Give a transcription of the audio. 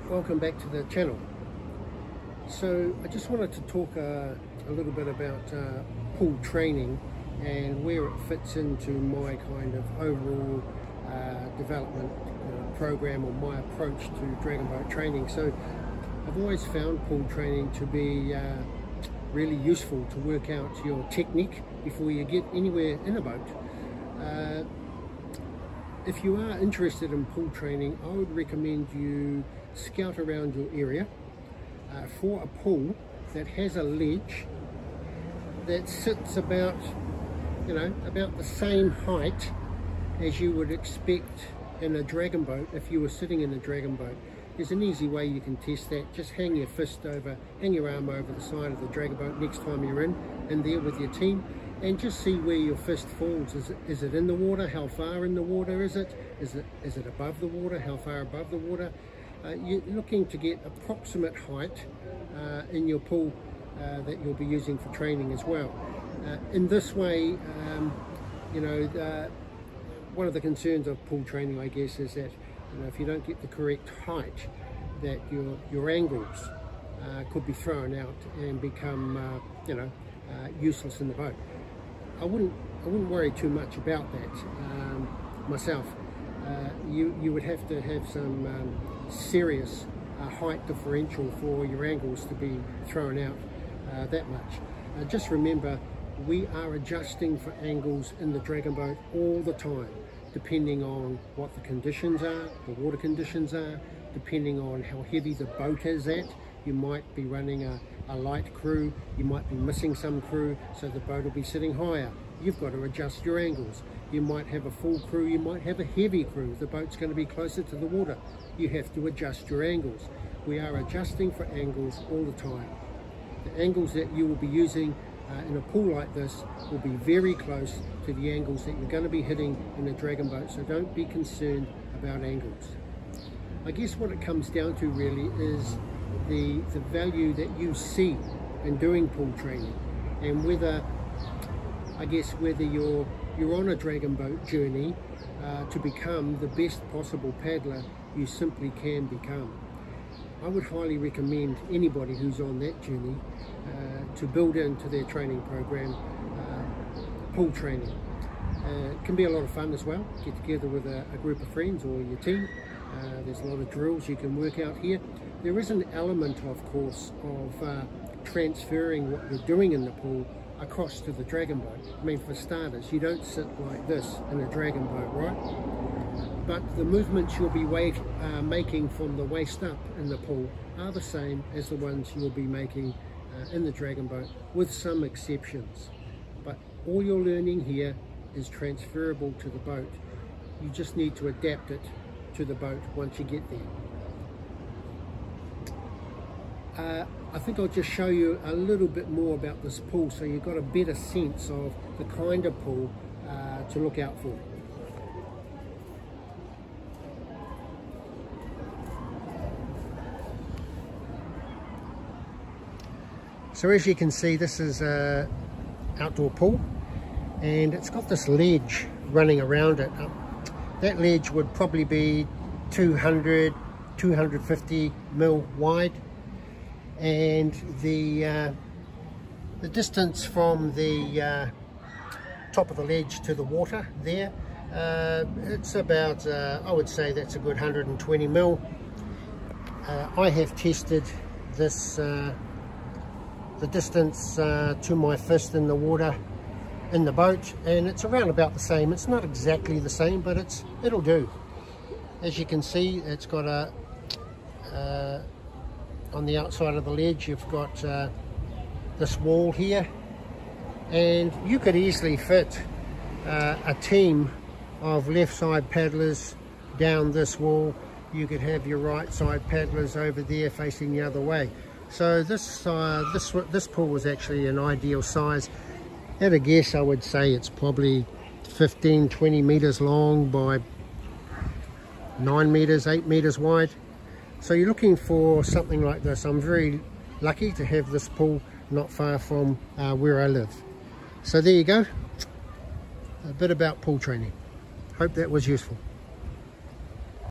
welcome back to the channel. So I just wanted to talk a little bit about pool training and where it fits into my kind of overall development program, or my approach to dragon boat training. So I've always found pool training to be really useful to work out your technique before you get anywhere in a boat. If you are interested in pool training, I would recommend you scout around your area for a pool that has a ledge that sits about, about the same height as you would expect in a dragon boat if you were sitting in a dragon boat. There's an easy way you can test that. Just hang your arm over the side of the dragon boat next time you're in there with your team, and just see where your fist falls. Is it in the water? How far in the water is it? Is it above the water? How far above the water? You're looking to get approximate height in your pool that you'll be using for training as well. In this way, one of the concerns of pool training, I guess, is that if you don't get the correct height, that your angles could be thrown out and become useless in the boat. I wouldn't worry too much about that myself. You would have to have some serious height differential for your angles to be thrown out that much. Just remember, we are adjusting for angles in the dragon boat all the time, depending on what the conditions are, the water conditions are, depending on how heavy the boat is at. You might be running a light crew, you might be missing some crew, so the boat will be sitting higher. You've got to adjust your angles. You might have a full crew, you might have a heavy crew. The boat's going to be closer to the water. You have to adjust your angles. We are adjusting for angles all the time. The angles that you will be using in a pool like this will be very close to the angles that you're going to be hitting in a dragon boat, so don't be concerned about angles. I guess what it comes down to really is the value that you see in doing pool training, and whether you're on a dragon boat journey to become the best possible paddler you simply can become. I would highly recommend anybody who's on that journey to build into their training program pool training. It can be a lot of fun as well. Get together with a group of friends or your team. There's a lot of drills you can work out here. There is an element, of course, of transferring what you're doing in the pool across to the dragon boat. I mean, for starters, you don't sit like this in a dragon boat, right? But the movements you'll be making from the waist up in the pool are the same as the ones you'll be making in the dragon boat, with some exceptions. But all you're learning here is transferable to the boat. You just need to adapt it to the boat once you get there. I think I'll just show you a little bit more about this pool so you've got a better sense of the kind of pool to look out for. So as you can see, this is an outdoor pool, and it's got this ledge running around it. That ledge would probably be 250 mil wide, and the distance from the top of the ledge to the water there, it's about, I would say that's a good 120 mil. I have tested this, the distance to my fist in the water in the boat, and it's around about the same. It's not exactly the same, but it'll do. As you can see, it's got on the outside of the ledge, you've got this wall here, and you could easily fit a team of left side paddlers down this wall. You could have your right side paddlers over there facing the other way. So this pool was actually an ideal size. At a guess, I would say it's probably 15-20 meters long by 9 meters, 8 meters wide. So you're looking for something like this. I'm very lucky to have this pool not far from where I live. So there you go, a bit about pool training. Hope that was useful.